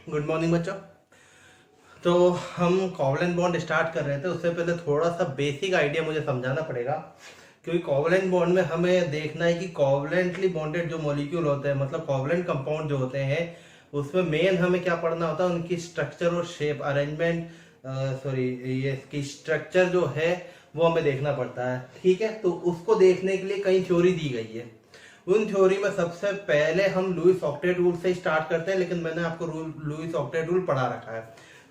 Good morning बच्चों। तो हम कोवलेंट बॉन्ड स्टार्ट कर रहे थे, उससे पहले थोड़ा सा बेसिक आइडिया मुझे समझाना पड़ेगा, क्योंकि कोवलेंट बॉन्ड में हमें देखना है कि कोवलेंटली बॉन्डेड जो मॉलिक्यूल होते हैं, मतलब कोवलेंट कंपाउंड जो होते हैं, उसमें मेन हमें क्या पढ़ना होता है, उनकी स्ट्रक्चर और शेप अरेंजमेंट, सॉरी, ये इसकी स्ट्रक्चर जो है वो हमें देखना पड़ता है। ठीक है, तो उसको देखने के लिए कई थ्योरी दी गई है। उन थ्योरी में सबसे पहले हम लुईस ऑक्टेट रूल से स्टार्ट करते हैं, लेकिन मैंने आपको लुईस ऑक्टेट रूल पढ़ा रखा है।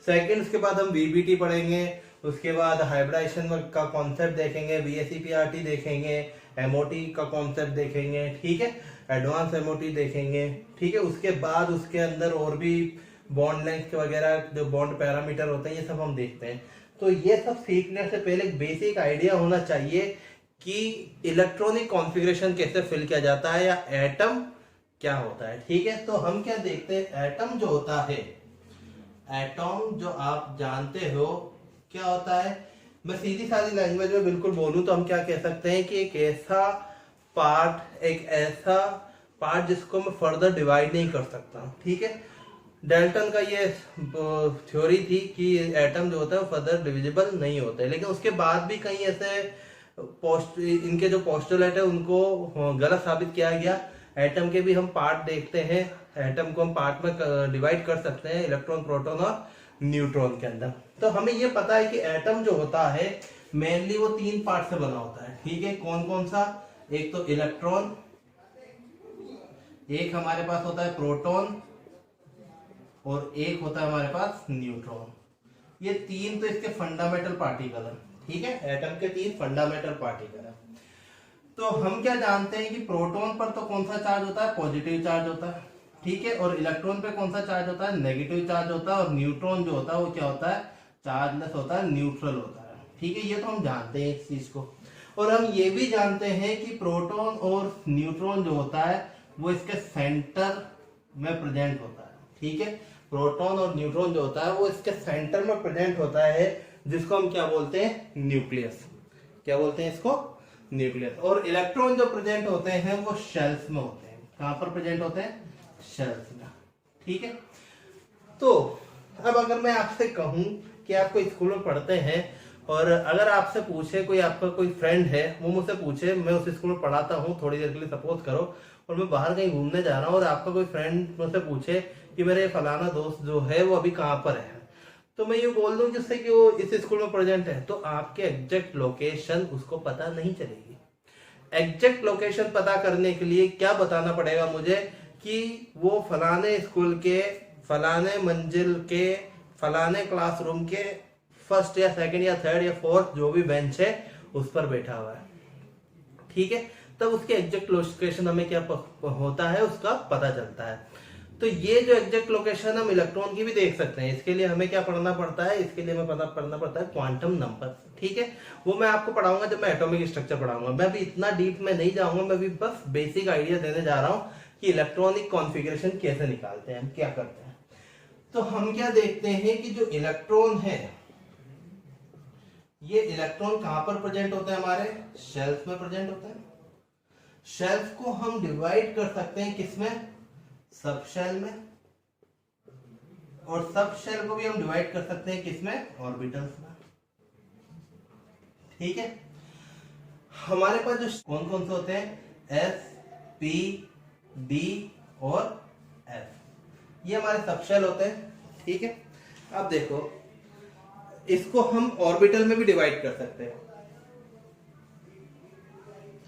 सेकंड, उसके बाद हम वीबीटी पढ़ेंगे, उसके बाद हाइब्रिडाइजेशन का कॉन्सेप्ट देखेंगे, वीएसईपीआरटी देखेंगे, एमओटी का कॉन्सेप्ट देखेंगे, ठीक है, एडवांस एमओटी देखेंगे, ठीक है। उसके बाद उसके अंदर और भी बॉन्ड लेंथ वगैरह जो बॉन्ड पैरामीटर होते हैं, ये सब हम देखते हैं। तो ये सब सीखने से पहले एक बेसिक आइडिया होना चाहिए कि इलेक्ट्रॉनिक कॉन्फ़िगरेशन कैसे फिल किया जाता है, या एटम क्या होता है। ठीक है, तो हम क्या देखते हैं, एटम जो होता है, एटम जो आप जानते हो क्या होता है। मैं सीधी सादी लैंग्वेज में बिल्कुल बोलूं तो हम क्या कह सकते हैं कि एक ऐसा पार्ट जिसको मैं फर्दर डिवाइड नहीं कर सकता। ठीक है, डेल्टन का ये थ्योरी थी कि एटम जो होता है वो फर्दर डिविजिबल नहीं होता है, लेकिन उसके बाद भी कई ऐसे इनके जो पोस्टुलेट है उनको गलत साबित किया गया। एटम के भी हम पार्ट देखते हैं, एटम को हम पार्ट में डिवाइड कर सकते हैं, इलेक्ट्रॉन, प्रोटॉन और न्यूट्रॉन के अंदर। तो हमें ये पता है कि एटम जो होता है मेनली वो 3 पार्ट से बना होता है। ठीक है, कौन कौन सा, एक तो इलेक्ट्रॉन, एक हमारे पास होता है प्रोटॉन, और एक होता है हमारे पास न्यूट्रॉन। ये 3 तो इसके फंडामेंटल पार्टिकल है। ठीक है, एटम के 3 फंडामेंटल पार्टिकल है। तो हम क्या जानते हैं कि प्रोटॉन पर तो कौन सा चार्ज होता है, पॉजिटिव चार्ज होता है। ठीक है, और इलेक्ट्रॉन पे कौन सा चार्ज होता है, नेगेटिव चार्ज होता है। और न्यूट्रॉन जो होता है वो क्या होता है, चार्जलेस होता है, न्यूट्रल होता है। ठीक है, ये तो हम जानते हैं इस चीज को। और हम ये भी जानते हैं कि प्रोटॉन और न्यूट्रॉन जो होता है वो इसके सेंटर में प्रेजेंट होता है। ठीक है, प्रोटॉन और न्यूट्रॉन जो होता है वो इसके सेंटर में प्रेजेंट होता है, जिसको हम क्या बोलते हैं, न्यूक्लियस। क्या बोलते हैं इसको, न्यूक्लियस। और इलेक्ट्रॉन जो प्रेजेंट होते हैं वो शेल्स में होते हैं। कहां पर प्रेजेंट होते हैं, शेल्स में। ठीक है, तो अब अगर मैं आपसे कहूं कि आपको स्कूल में पढ़ते हैं, और अगर आपसे पूछे, कोई आपका कोई फ्रेंड है, वो मुझसे पूछे, मैं उस स्कूल में पढ़ाता हूँ थोड़ी देर के लिए, सपोज करो, और मैं बाहर कहीं घूमने जा रहा हूँ, और आपका कोई फ्रेंड मुझसे पूछे कि मेरे फलाना दोस्त जो है वो अभी कहाँ पर है, तो मैं ये बोल दूं जिससे कि वो इस स्कूल में प्रेजेंट है, तो आपके एग्जैक्ट लोकेशन उसको पता नहीं चलेगी। एग्जैक्ट लोकेशन पता करने के लिए क्या बताना पड़ेगा मुझे, कि वो फलाने स्कूल के फलाने मंजिल के फलाने क्लासरूम के फर्स्ट या सेकंड या थर्ड या फोर्थ जो भी बेंच है उस पर बैठा हुआ है। ठीक है, तब उसके एग्जैक्ट लोकेशन हमें क्या होता है, उसका पता चलता है। तो ये जो एग्जैक्ट लोकेशन हम इलेक्ट्रॉन की भी देख सकते हैं, इसके लिए हमें क्या पढ़ना पड़ता है, इसके लिए हमें पढ़ना पड़ता है क्वांटम नंबर। ठीक है, वो मैं आपको पढ़ाऊंगा जब मैं एटॉमिक स्ट्रक्चर पढ़ाऊंगा। मैं भी इतना डीप में नहीं जाऊंगा, मैं भी बस बेसिक आइडिया देने जा रहा हूं कि इलेक्ट्रॉनिक कॉन्फ़िगरेशन कैसे निकालते हैं, हम क्या करते हैं। तो हम क्या देखते हैं कि जो इलेक्ट्रॉन है, ये इलेक्ट्रॉन कहां पर प्रेजेंट होते हैं, हमारे शेल्स में प्रेजेंट होते हैं। शेल्स को हम डिवाइड कर सकते हैं किसमें, सब शेल में, और सब शेल को भी हम डिवाइड कर सकते हैं किसमें, ऑर्बिटल्स में। ठीक है, हमारे पास जो कौन कौन से होते हैं, एस, पी, डी और एफ, ये हमारे सब शेल होते हैं। ठीक है, अब देखो, इसको हम ऑर्बिटल में भी डिवाइड कर सकते हैं।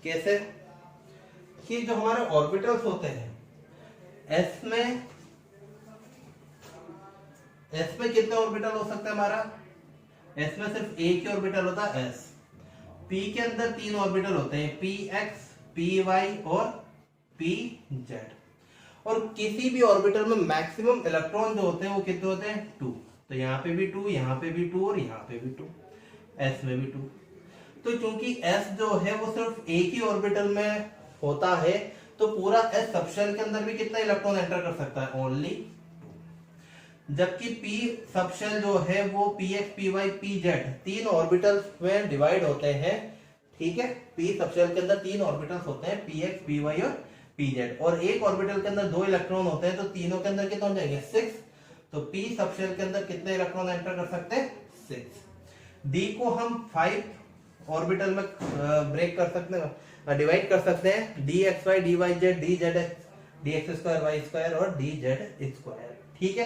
कैसे, कि जो हमारे ऑर्बिटल्स होते हैं, एस में कितने ऑर्बिटल हो सकते हैं, हमारा एस में सिर्फ एक ही ऑर्बिटल होता है, एस। पी के अंदर 3 ऑर्बिटल होते हैं, पी एक्स, पी वाई और पी जेड। और किसी भी ऑर्बिटल में मैक्सिमम इलेक्ट्रॉन जो होते हैं वो कितने होते हैं, 2। तो यहाँ पे भी 2, यहाँ पे भी 2 और यहाँ पे भी 2, एस में भी 2। तो चूंकि एस जो है वो सिर्फ एक ही ऑर्बिटल में होता है, तो पूरा एस सबशेल के अंदर भी कितना इलेक्ट्रॉन एंटर कर सकता है, ओनली 2। जबकि पी सबशेल जो है वो P X, P Y, P Z 3 orbitals में डिवाइड होते हैं। ठीक है, पी सबशेल के अंदर 3 ऑर्बिटल्स होते हैं, पी एक्स, पी वाई और पी जेड, और एक ऑर्बिटल के अंदर 2 इलेक्ट्रॉन होते हैं, तो तीनों के अंदर कितने हो जाएंगे, 6। तो p सब शेल के अंदर कितने इलेक्ट्रॉन एंटर कर सकते हैं? 6। d को हम 5 ऑर्बिटल में ब्रेक कर सकते हैं, डिवाइड कर सकते हैं, dxy dyz dzx dx² y² और dz²। ठीक है,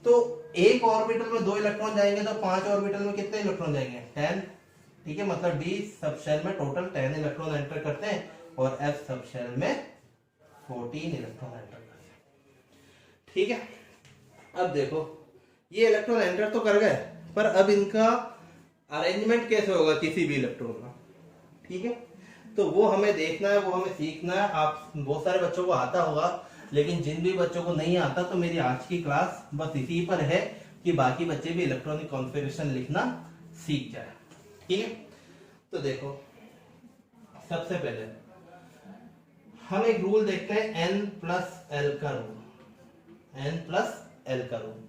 तो एक ऑर्बिटल में 2 इलेक्ट्रॉन जाएंगे तो 5 ऑर्बिटल में कितने इलेक्ट्रॉन जाएंगे? 10। ठीक है, मतलब d सब शेल में टोटल 10 इलेक्ट्रॉन एंटर करते हैं और f सब शेल में 14 इलेक्ट्रॉन एंटर करते हैं। ठीक है, अब देखो ये इलेक्ट्रॉन एंटर तो कर गए, पर अब इनका अरेंजमेंट कैसे होगा किसी भी इलेक्ट्रॉन का? ठीक है, तो वो हमें देखना है, वो हमें सीखना है। आप बहुत सारे बच्चों को आता होगा, लेकिन जिन भी बच्चों को नहीं आता तो मेरी आज की क्लास बस इसी पर है कि बाकी बच्चे भी इलेक्ट्रॉनिक कॉन्फ़िगरेशन लिखना सीख जाए। ठीक है, तो देखो सबसे पहले हम एक रूल देखते हैं n+l का रूल। n+l का रूल,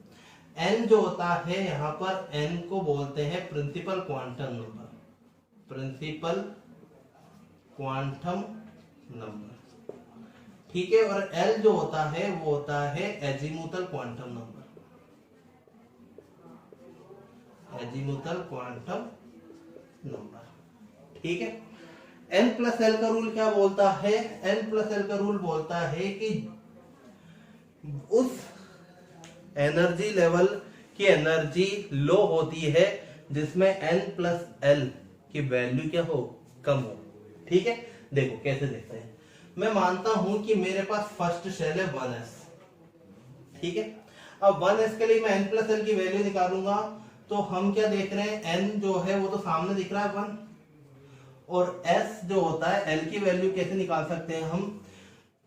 n जो होता है यहाँ पर n को बोलते हैं principal quantum number, principal quantum number. ठीक है, और l जो होता है वो होता है azimuthal quantum number, azimuthal quantum number. ठीक है, n+l का रूल क्या बोलता है? n+l का रूल बोलता है कि उस एनर्जी लेवल की एनर्जी लो होती है जिसमें n+l की वैल्यू क्या हो? कम हो। ठीक है, देखो कैसे देखते हैं। मैं मानता हूं कि मेरे पास फर्स्ट शेल है 1s। ठीक है, अब 1s के लिए मैं n+l की वैल्यू निकालूंगा, तो हम क्या देख रहे हैं? n जो है वो तो सामने दिख रहा है 1, और s जो होता है l की वैल्यू कैसे निकाल सकते हैं हम?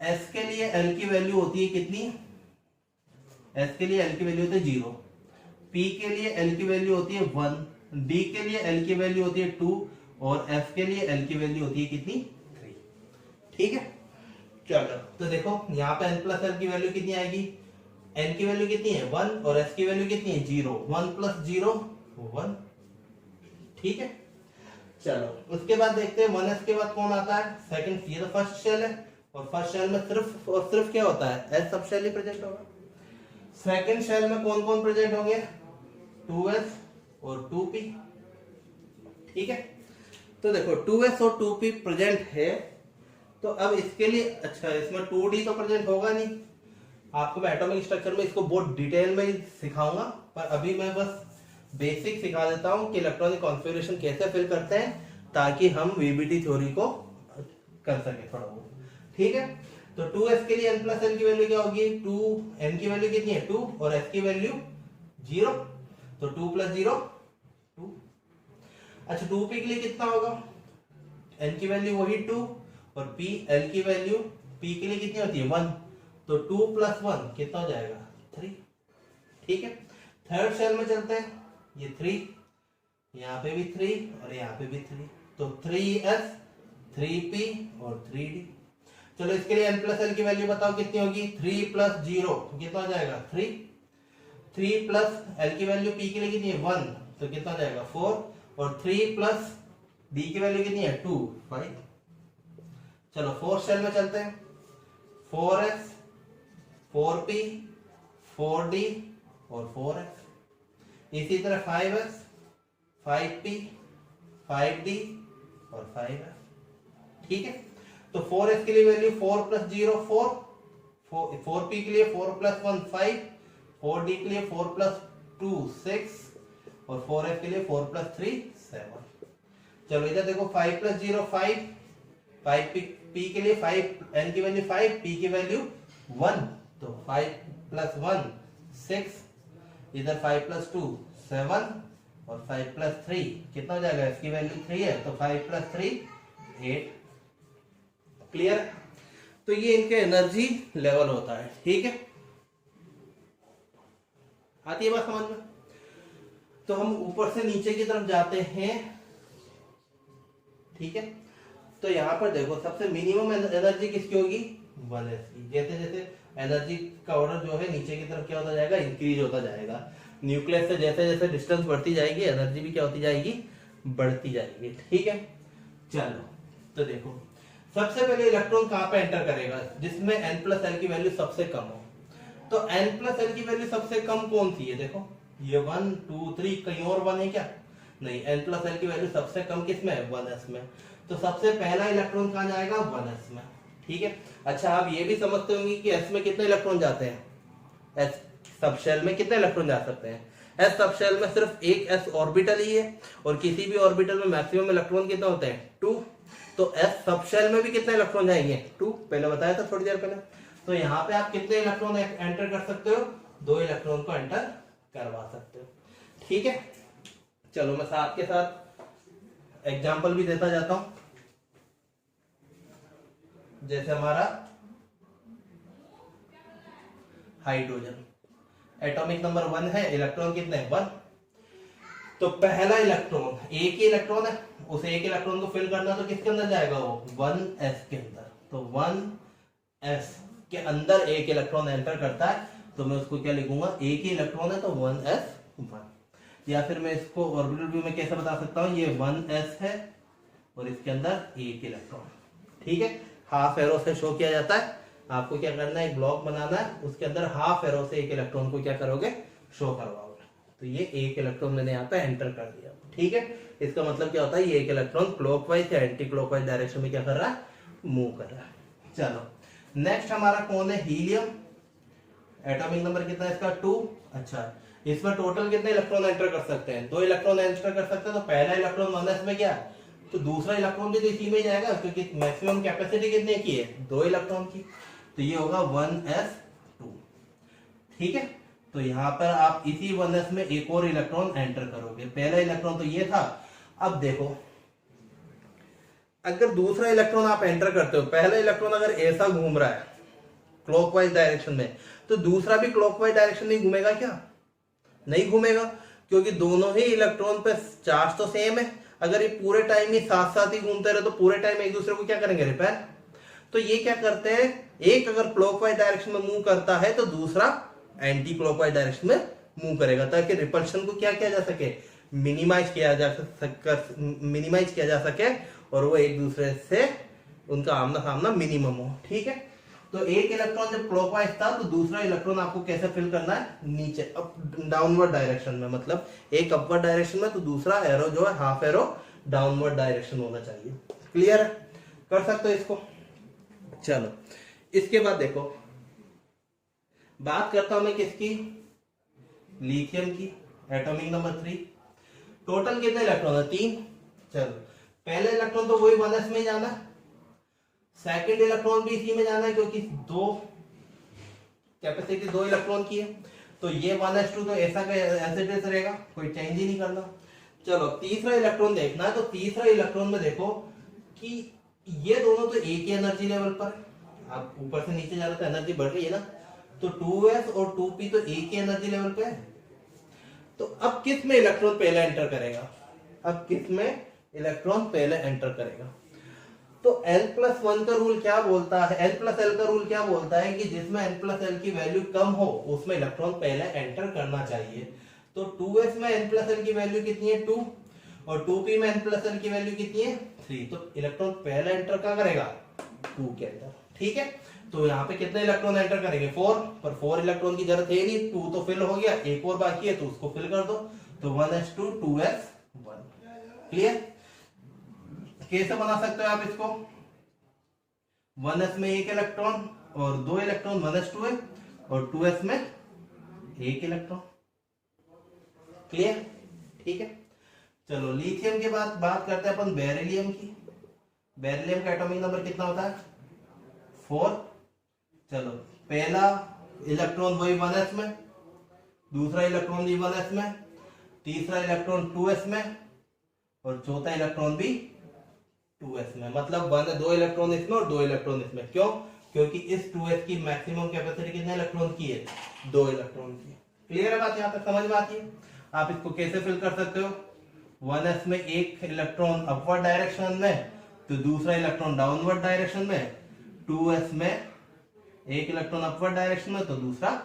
s के लिए l की वैल्यू होती है कितनी? s के लिए l की वैल्यू होती है 0, p के लिए l की वैल्यू होती है 1, d के लिए l की वैल्यू होती है 2 और f के लिए l की वैल्यू होती है कितनी? 3। ठीक है, चलो तो देखो यहाँ पे n+l की वैल्यू कितनी आएगी? n की वैल्यू कितनी है? 1 और s की वैल्यू कितनी है? 0। 1 + 0 1। ठीक है, चलो उसके बाद देखते हैं 1s के बाद कौन आता है? सेकंड, ये तो फर्स्ट शेल है और फर्स्ट शेल में सिर्फ और सिर्फ क्या होता है? s सब शेल ही प्रेजेंट होगा। सेकंड शेल में कौन कौन प्रेजेंट होंगे? 2s और 2p। ठीक है, तो देखो 2s और 2p प्रेजेंट है, तो अब इसके लिए अच्छा इसमें 2d तो प्रेजेंट होगा नहीं। आपको मैं एटॉमिक स्ट्रक्चर में इसको बहुत डिटेल में सिखाऊंगा, पर अभी मैं बस बेसिक सिखा देता हूं कि इलेक्ट्रॉनिक कॉन्फ़िगरेशन कैसे फिल करते हैं, ताकि हम वीबीटी थ्योरी को कर सके थोड़ा बहुत। ठीक है, तो 2s के लिए n+l की वैल्यू क्या होगी? 2, n की वैल्यू कितनी है? 2 और s की वैल्यू 0, तो 2 + 0 2। अच्छा 2p के लिए कितना होगा? n की वैल्यू वही 2 और p l की वैल्यू p के लिए कितनी होती है? 1, तो 2 + 1 कितना हो जाएगा? 3। ठीक है, थर्ड शेल में चलते हैं। ये 3, यहाँ पे भी 3 और यहाँ पे भी 3, तो 3s 3p और 3d। चलो इसके लिए n+l की वैल्यू बताओ कितनी होगी? 3 + 0 तो कितना हो जाएगा? 3। 3 + l की वैल्यू p के लिए कितनी है? 1, तो कितना हो जाएगा? 4 और 3 + d की वैल्यू कितनी है? 2 5। चलो फोर्थ शेल में चलते हैं। 4s 4p 4d और 4s। इसी तरह 5s 5p 5d और 5s। ठीक है, तो 4s के लिए वैल्यू 4 + 0 4, 4p के लिए 4 + 1 5, 4d के लिए 4 + 2 6 और 4s के लिए 4 + 3 7। चलो इधर देखो 5 + 0 5, 5p के लिए 5, n की वैल्यू 5, p की वैल्यू 1, तो 5 + 1 6, इधर 5 + 2 7 और 5 + 3 कितना हो जाएगा? इसकी वैल्यू 3 है, तो 5 + 3 8। क्लियर? तो ये इनके एनर्जी लेवल होता है। ठीक है, आती है बात समझ में? तो हम ऊपर से नीचे की तरफ जाते हैं। ठीक है, तो यहाँ पर देखो सबसे मिनिमम एनर्जी किसकी होगी? 1s की। जैसे जैसे एनर्जी का ऑर्डर जो है नीचे की तरफ क्या होता जाएगा? इंक्रीज होता जाएगा। न्यूक्लियस से जैसे जैसे डिस्टेंस बढ़ती जाएगी एनर्जी भी क्या होती जाएगी? बढ़ती जाएगी। ठीक है, चलो तो देखो सबसे पहले इलेक्ट्रॉन कहां पे एंटर करेगा? जिसमें n+l की वैल्यू सबसे कम हो। तो n प्लस एल की वैल्यू सबसे कम कौन सी है? देखो ये 1 2 3, कहीं और 1 है क्या? नहीं, n प्लस एल की वैल्यू सबसे कम किसमें है? 1s में। तो सबसे पहला इलेक्ट्रॉन कहाँ जाएगा? 1s में। ठीक है। अच्छा, आप ये भी समझते होंगे कि s में कितने इलेक्ट्रॉन जाते हैं? s सब शेल में कितने इलेक्ट्रॉन जा सकते हैं? s सब शेल में सिर्फ एक s ऑर्बिटल ही है, और किसी भी ऑर्बिटल में मैक्सिमम इलेक्ट्रॉन कितने होते हैं? 2। तो s सब शेल में भी कितने इलेक्ट्रॉन जाएंगे? 2। पहले बताया था थोड़ी देर पहले। तो यहाँ पे आप कितने इलेक्ट्रॉन एंटर कर सकते हो? 2 इलेक्ट्रॉन को एंटर करवा सकते हो। ठीक है, चलो मैं साथ के साथ एग्जाम्पल भी देता जाता हूं। जैसे हमारा हाइड्रोजन, एटॉमिक नंबर 1 है, इलेक्ट्रॉन कितने हैं? 1। तो पहला इलेक्ट्रॉन, एक ही इलेक्ट्रॉन है, उस एक इलेक्ट्रॉन को फिल करना, तो किसके अंदर जाएगा वो? 1s के अंदर। तो 1s के अंदर एक इलेक्ट्रॉन एंटर करता है, तो मैं उसको क्या लिखूंगा? एक ही इलेक्ट्रॉन है तो 1s1। या फिर मैं इसको ऑर्बिटल व्यू में कैसे बता सकता हूं? ये 1s है और इसके अंदर एक इलेक्ट्रॉन। ठीक है, हाफ एरो से शो किया जाता है। आपको क्या करना है? एक ब्लॉक बनाना है, उसके अंदर हाफ एरो से एक इलेक्ट्रॉन को क्या करोगे? शो करवाओगे। तो ये एक इलेक्ट्रॉन मैंने यहाँ पे एंटर कर दिया। ठीक है, इसका मतलब क्या होता है? ये एक इलेक्ट्रॉन क्लॉकवाइज या एंटी क्लॉकवाइज डायरेक्शन में क्या कर रहा है? मूव कर रहा है। चलो नेक्स्ट हमारा कौन है? हीलियम। एटॉमिक नंबर कितना है इसका? 2। अच्छा, इसमें टोटल कितने इलेक्ट्रॉन एंटर कर सकते हैं? 2 इलेक्ट्रॉन एंटर कर सकते हैं। तो पहला इलेक्ट्रॉन 1s में गया, तो दूसरा इलेक्ट्रॉन भी तो इसी में जाएगा, क्योंकि मैक्सिमम कैपेसिटी कितने की है? 2 इलेक्ट्रॉन की। तो ये होगा 1s2। ठीक है, तो यहां पर आप इसी 1s में एक और इलेक्ट्रॉन एंटर करोगे। पहला इलेक्ट्रॉन तो ये था। अब देखो, अगर दूसरा इलेक्ट्रॉन आप एंटर करते हो, पहला इलेक्ट्रॉन अगर ऐसा घूम रहा है क्लॉकवाइज डायरेक्शन में, तो दूसरा भी क्लॉकवाइज डायरेक्शन में घूमेगा क्या? नहीं घूमेगा, क्योंकि दोनों ही इलेक्ट्रॉन पे चार्ज तो सेम है। अगर ये पूरे टाइम ही साथ साथ ही घूमते रहे, तो पूरे टाइम एक दूसरे को क्या करेंगे? रिपेल। तो ये क्या करते हैं? एक अगर क्लॉकवाइज डायरेक्शन में मूव करता है, तो दूसरा एंटी क्लॉकवाइज डायरेक्शन में मूव करेगा, ताकि रिपल्शन को क्या किया जा सके? मिनिमाइज किया जा सके, और वो एक दूसरे से उनका आमना सामना मिनिमम हो। ठीक है, तो एक इलेक्ट्रॉन जब क्लॉकवाइज था, तो दूसरा इलेक्ट्रॉन आपको कैसे फिल करना है? नीचे, अप डाउनवर्ड डायरेक्शन में। मतलब एक अपवर्ड डायरेक्शन में, तो दूसरा एरो जो है हाफ एरो डाउनवर्ड डायरेक्शन होना चाहिए। क्लियर है? कर सकते हो इसको। चलो इसके बाद देखो, बात करता हूं मैं किसकी? लिथियम की। Atomic number 3। टोटल कितने इलेक्ट्रॉन है? 3। चलो पहले इलेक्ट्रॉन तो वही 1s में जाना है, सेकेंड इलेक्ट्रॉन भी इसी में जाना है, क्योंकि दो कैपेसिटी 2 इलेक्ट्रॉन की है। तो ये 1s2 तो ऐसा का ऐसे रहेगा, कोई चेंज ही नहीं करना। चलो तीसरा इलेक्ट्रॉन देखना है, तो तीसरा इलेक्ट्रॉन में देखो कि ये दोनों तो एक ही एनर्जी लेवल पर, आप ऊपर से नीचे जा रहे तो एनर्जी बढ़ रही है ना, तो 2s और 2p तो एक ही एनर्जी लेवल पे है। तो अब किस में इलेक्ट्रॉन पहले एंटर करेगा? अब किस में इलेक्ट्रॉन पहले एंटर करेगा? तो n+1 का रूल क्या बोलता है? n+l का रूल क्या बोलता है कि जिसमें n+l की वैल्यू कम हो, उसमें इलेक्ट्रॉन पहले एंटर करना चाहिए। तो 2s में n+l की वैल्यू कितनी है? 2। और 2p में n+l की वैल्यू कितनी है? 3। तो इलेक्ट्रॉन पहले एंटर क्या करेगा? 2 के अंदर। ठीक है, तो यहाँ पे कितने इलेक्ट्रॉन एंटर करेंगे? 4। पर 4 इलेक्ट्रॉन की जरूरत है नहीं, 2 तो फिल हो गया, एक और बाकी है, तो उसको फिल कर दो। तो 1s2 2s1। क्लियर? कैसे बना सकते हो आप इसको? 1s में एक इलेक्ट्रॉन और 2 इलेक्ट्रॉन 1s2 है, और 2s में एक इलेक्ट्रॉन। क्लियर? ठीक है, चलो लिथियम के बाद बात करते हैं अपन बेरिलियम की। बेरिलियम का एटॉमिक नंबर कितना होता है? 4। चलो पहला इलेक्ट्रॉन वही 1s में, दूसरा इलेक्ट्रॉन भी 1s में, तीसरा इलेक्ट्रॉन 2s में, और चौथा इलेक्ट्रॉन भी 2s में। मतलब 2 इलेक्ट्रॉन इसमें और 2 इलेक्ट्रॉन इसमें। क्यों? क्योंकि इस 2s की मैक्सिमम कैपेसिटी कितने इलेक्ट्रॉन की है? 2 इलेक्ट्रॉन की। क्लियर है बात? यहां तक समझ में आती है? आप इसको कैसे फिल कर सकते हो? 1s में एक इलेक्ट्रॉन अपवर्ड डायरेक्शन में, तो दूसरा इलेक्ट्रॉन डाउनवर्ड डायरेक्शन में। 2s में एक इलेक्ट्रॉन अपवर्ड डायरेक्शन में, तो दूसरा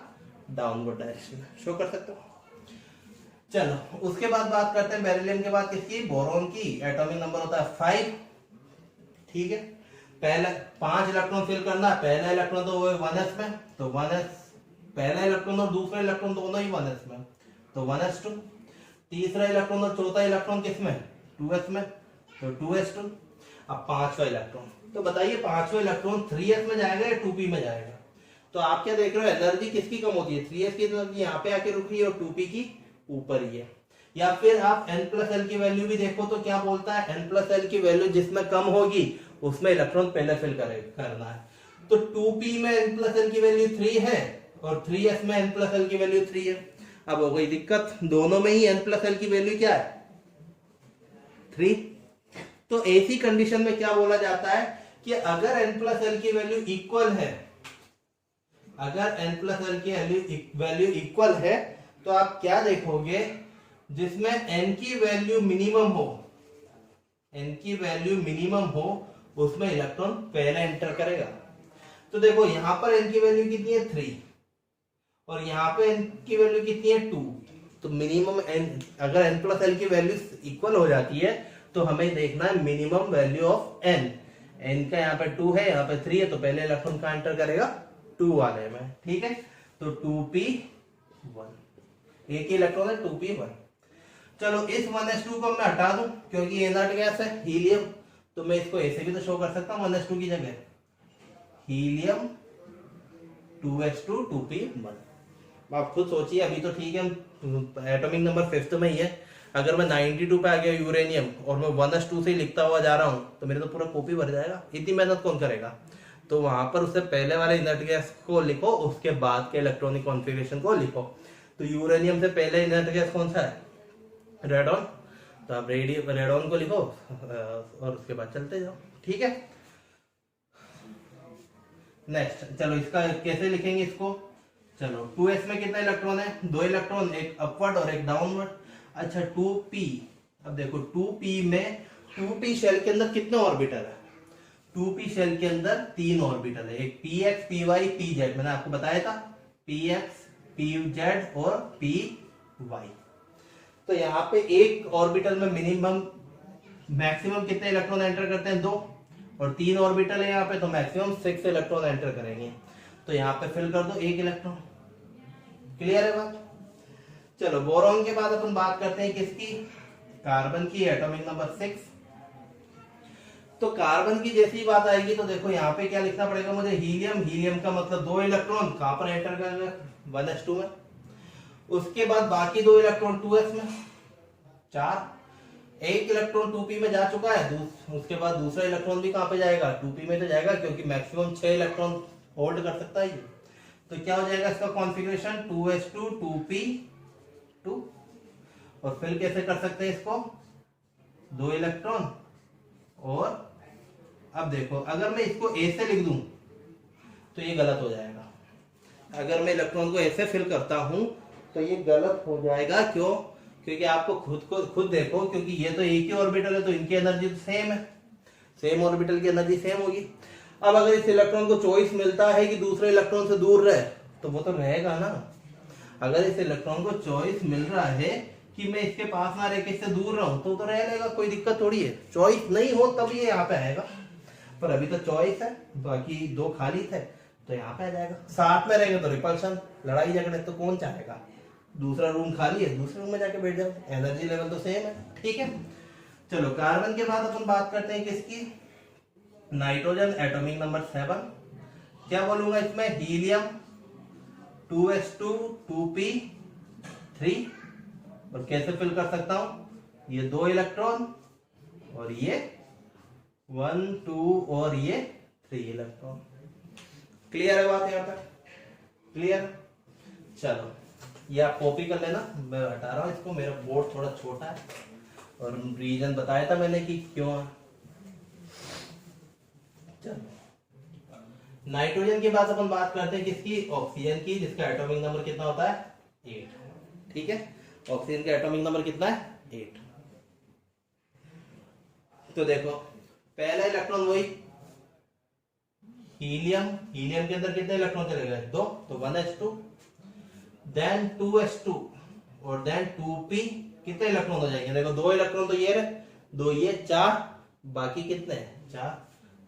डाउनवर्ड डायरेक्शन में। शो कर सकते हो? चलो उसके बाद बात करते हैं बेरिलियम के बाद किसकी? बोरॉन की। एटॉमिक नंबर होता है 5। ठीक है, पहला 5 इलेक्ट्रॉन फिल करना है। पहला इलेक्ट्रॉन तो वो 1s में, तो 1s पहला इलेक्ट्रॉन और दूसरा इलेक्ट्रॉन दोनों ही 1s में, तो 1s2। तीसरा इलेक्ट्रॉन और चौथा इलेक्ट्रॉन किस में, 2s में, तो 2s2। अब पांचवा इलेक्ट्रॉन, तो बताइए पांचवा इलेक्ट्रॉन 3s में जाएगा या 2p में जाएगा? तो आप क्या देख रहे हो, एनर्जी किसकी कम होती है, 3s की एनर्जी यहाँ पे आके रुक रही है और 2p की ऊपर ही है। या फिर आप n+l की वैल्यू भी देखो तो क्या बोलता है, n+l की वैल्यू जिसमें कम होगी उसमें इलेक्ट्रॉन पहले फिल करना है। तो 2p में n+l की वैल्यू 3 है और 3s में n+l की वैल्यू 3 है। अब हो गई दिक्कत, दोनों में ही n+l की वैल्यू क्या है, 3। तो ऐसी कंडीशन में क्या बोला जाता है कि अगर n+l की वैल्यू इक्वल है, अगर n+l की वैल्यू इक्वल है तो आप क्या देखोगे, जिसमें n की वैल्यू मिनिमम हो, n की वैल्यू मिनिमम हो उसमें इलेक्ट्रॉन पहले एंटर करेगा। तो देखो यहां पर n की वैल्यू कितनी है, 3, और यहाँ पे n की वैल्यू कितनी है, 2। तो मिनिमम n, अगर n+l की वैल्यू इक्वल हो जाती है तो हमें देखना है minimum value of n। n का यहाँ पे 2 है, यहाँ पे 3 है, तो पहले इलेक्ट्रॉन कहाँ एंटर करेगा, 2 वाले में, ठीक है। तो 2p1, एक ही इलेक्ट्रॉन है, 2p1। चलो इस 1s2 को मैं हटा दूं क्योंकि ये इनर्ट गैस है हीलियम, तो मैं इसको ऐसे भी तो शो कर सकता हूं 1s2 की जगह, हीलियम 2s2 2p1। आप खुद सोचिए, अभी तो ठीक है हम एटॉमिक नंबर 5th में ही है, अगर मैं 92 पे आ गया यूरेनियम और मैं 1s2 से ही लिखता हुआ जा रहा हूं तो मेरे तो पूरा कॉपी भर जाएगा, इतनी मेहनत कौन करेगा। तो वहां पर उससे पहले वाले इनर्ट गैस को लिखो, उसके बाद के इलेक्ट्रॉनिक कॉन्फ़िगरेशन को लिखो। तो यूरेनियम से पहले इनर्ट गैस कौन सा है, रेडॉन, तो आप रेडॉन को लिखो और उसके बाद चलते जाओ, ठीक है। नेक्स्ट चलो इसका कैसे लिखेंगे इसको, चलो 2s में कितना इलेक्ट्रॉन है, 2 इलेक्ट्रॉन, एक अपवर्ड और एक डाउनवर्ड। अच्छा 2p, अब देखो 2p में 2p शेल के अंदर कितने ऑर्बिटल है, 2p शेल के अंदर 3 ऑर्बिटल है, एक px py pz, मैंने आपको बताया था px pz और py। तो यहाँ पे एक ऑर्बिटल में मिनिमम मैक्सिमम कितने इलेक्ट्रॉन एंटर करते हैं, 2, और 3 ऑर्बिटल है यहाँ पे तो मैक्सिमम 6 इलेक्ट्रॉन एंटर करेंगे। तो यहाँ पे फिल कर दो 1 इलेक्ट्रॉन, क्लियर है बात। चलो बोरॉन के बाद अपन बात करते हैं किसकी, कार्बन की, एटॉमिक नंबर 6। तो कार्बन की जैसी बात आएगी तो देखो यहाँ पे क्या लिखना पड़ेगा मुझे, हीलियम, हीलियम का मतलब 2 इलेक्ट्रॉन कहां पर एंटर करेगा, 1s2 में। उसके बाद बाकी 2 इलेक्ट्रॉन 2s में, 4, एक इलेक्ट्रॉन 2p में जा चुका है, उसके बाद दूसरा इलेक्ट्रॉन भी कहां पे जाएगा, 2p में तो जाएगा क्योंकि मैक्सिमम 6 इलेक्ट्रॉन होल्ड कर सकता है ये। तो क्या हो जाएगा इसका कॉन्फ़िगरेशन, 2s2 2p2। और फिर कैसे कर सकते हैं इसको, 2 इलेक्ट्रॉन, और अब देखो अगर मैं इसको ए से लिख दूं तो ये गलत हो जाएगा, अगर मैं इलेक्ट्रॉन को ऐसे फिल करता हूं तो ये गलत हो जाएगा। क्यों, क्योंकि आपको खुद देखो, क्योंकि ये तो एक ही ऑर्बिटल है तो इनकी एनर्जी तो सेम है, सेम ऑर्बिटल की एनर्जी सेम होगी। अब अगर इस इलेक्ट्रॉन को चॉइस मिलता है कि दूसरे इलेक्ट्रॉन से दूर रहे तो वो तो रहेगा ना। अगर इस इलेक्ट्रॉन को चॉइस मिल रहा है कि मैं इसके पास ना रह के इससे दूर रहूं तो रह लेगा, कोई दिक्कत थोड़ी है। चॉइस नहीं हो तब ये यहाँ पे आएगा, पर अभी तो चॉइस है, बाकी 2 खाली थे तो यहाँ पे आ जाएगा। साथ में रहेंगे तो रिपल्शन, लड़ाई झगड़े तो कौन चाहेगा, दूसरा रूम खाली है दूसरे रूम में जाके बैठ जाओ, एनर्जी लेवल तो सेम है, ठीक है। चलो कार्बन के बाद अपन बात करते हैं किसकी, नाइट्रोजन, एटॉमिक नंबर 7। क्या बोलूंगा इसमें, हीलियम 2s2 2p3, और कैसे फिल कर सकता हूं, ये 2 इलेक्ट्रॉन और ये 1 2 और ये 3 इलेक्ट्रॉन। क्लियर है बात यहाँ तक, क्लियर। चलो ये आप कॉपी कर लेना, मैं हटा रहा हूं इसको, मेरा बोर्ड थोड़ा छोटा है और रीजन बताया था मैंने कि क्यों। चलो नाइट्रोजन के बाद अपन बात करते हैं किसकी, ऑक्सीजन की, जिसका एटॉमिक नंबर कितना होता है, 8, ठीक है। ऑक्सीजन का एटॉमिक नंबर कितना है, 8। तो देखो पहला इलेक्ट्रॉन वही हीलियम, हीलियम के अंदर कितने इलेक्ट्रॉन चले गए, 2, तो 1s2, देन 2s2 और देन 2p, कितने इलेक्ट्रॉन हो जाएंगे, देखो 2 इलेक्ट्रॉन तो ये रहे, 2 ये 4, बाकी कितने 4,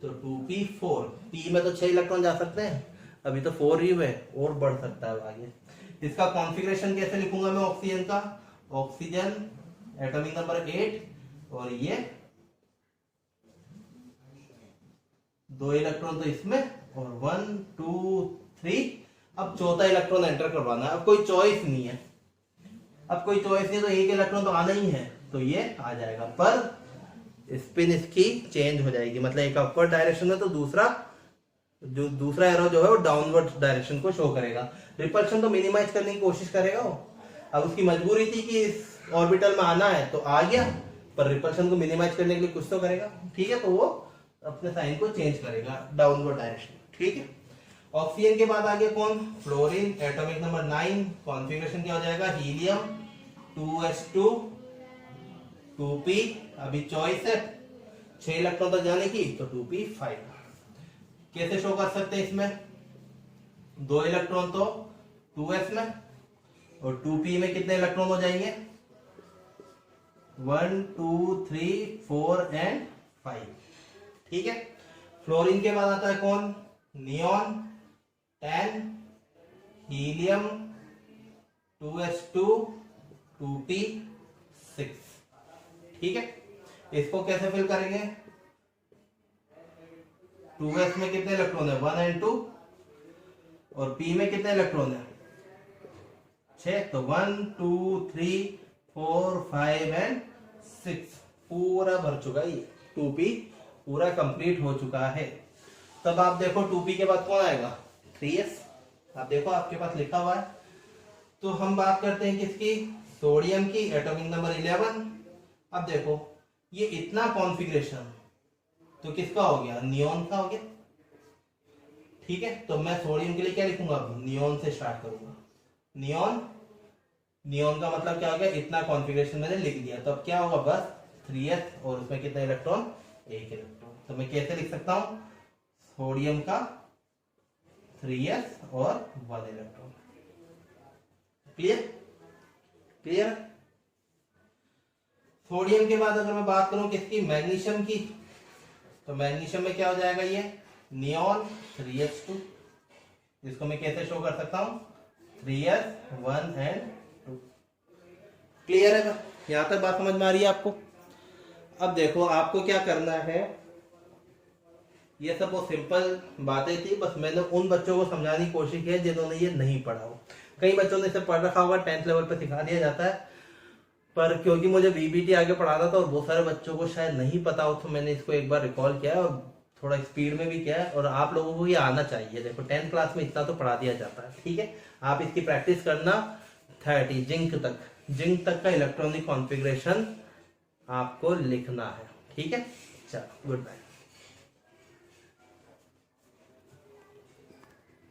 तो 2p4, p में तो 6 इलेक्ट्रॉन जा सकते हैं, अभी तो 4 ही है, और बढ़ सकता है आगे। इसका कॉन्फ़िगरेशन कैसे लिखूंगा मैं ऑक्सीजन का? ऑक्सीजन एटॉमिक नंबर 8 और ये 2 इलेक्ट्रॉन तो इसमें और 1 2 3। अब चौथा इलेक्ट्रॉन एंटर करवाना है। अब कोई चॉइस नहीं है, तो एक इलेक्ट्रॉन तो आना ही है, तो ये आ जाएगा, पर स्पिन इसकी चेंज हो जाएगी। मतलब एक अपवर्ड डायरेक्शन है तो दूसरा एरो जो है वो डाउनवर्ड डायरेक्शन को शो करेगा। रिपल्शन तो मिनिमाइज करने की कोशिश करेगा वो। अब उसकी मजबूरी थी कि इस ऑर्बिटल में आना है तो आ गया, पर रिपल्शन को मिनिमाइज करने के लिए कुछ तो करेगा, ठीक है। तो वो अपने साइन को चेंज करेगा डाउनवर्ड डायरेक्शन, ठीक है। ऑक्सीजन के बाद आ गया कौन? Fluorine atomic number 9। कॉन्फ़िगरेशन क्या हो जाएगा? Helium 2s2 2p। अभी चॉइस है 6 इलेक्ट्रॉन तक जाने की, तो 2p5। कैसे शो कर सकते हैं इसमें? 2 इलेक्ट्रॉन तो 2s में और 2p में कितने इलेक्ट्रॉन हो जाएंगे? 1 2 3 4 एंड 5, ठीक है। फ्लोरीन के बाद आता है कौन? नियॉन 10 हीलियम 2s2 2p6, ठीक है। इसको कैसे फिल करेंगे? 2s में कितने इलेक्ट्रॉन है? 1 एंड 2, और p में कितने इलेक्ट्रॉन है? 6। तो 1 2 3 4 5 एंड 6 पूरा भर चुका है ये। 2p पूरा कंप्लीट हो चुका है। तब आप देखो 2p के बाद कौन आएगा? 3s। आप देखो आपके पास लिखा हुआ है। तो हम बात करते हैं किसकी? सोडियम की एटॉमिक नंबर 11। अब देखो ये इतना कॉन्फ़िगरेशन तो किसका हो गया? नियॉन का हो गया, ठीक है। तो मैं सोडियम के लिए क्या लिखूंगा? नियॉन से स्टार्ट करूंगा। नियॉन का मतलब क्या हो गया? इतना कॉन्फ़िगरेशन मैंने लिख दिया। तो अब क्या होगा? बस 3s और उसमें कितने इलेक्ट्रॉन? 1 इलेक्ट्रॉन। तो मैं कैसे लिख सकता हूं? सोडियम का 3s और 1 इलेक्ट्रॉन। क्लियर। सोडियम के बाद अगर मैं बात करूं किसकी? मैग्नीशियम की, तो मैग्नीशियम में क्या हो जाएगा? ये नियॉन 3s2। इसको मैं कैसे शो कर सकता हूं? 3s 1 and 2। क्लियर है? यहां तक बात समझ में आ रही है आपको? अब देखो आपको क्या करना है। ये सब वो सिंपल बातें थी, बस मैंने उन बच्चों को समझाने की कोशिश की है जिन्होंने ये नहीं पढ़ा हो। कई बच्चों ने इसे पढ़ रखा होगा, 10th लेवल पे सिखा दिया जाता है, पर क्योंकि मुझे बीबीटी आगे पढ़ाना था और बहुत सारे बच्चों को शायद नहीं पता हो, तो मैंने इसको एक बार रिकॉल किया है और थोड़ा स्पीड में भी किया है। और आप लोगों को ये आना चाहिए। देखो 10th क्लास में इतना तो पढ़ा दिया जाता है, ठीक है। आप इसकी प्रैक्टिस करना 30 जिंक तक का इलेक्ट्रॉनिक कॉन्फ़िगरेशन आपको लिखना है, ठीक है। चलो गुड बाय।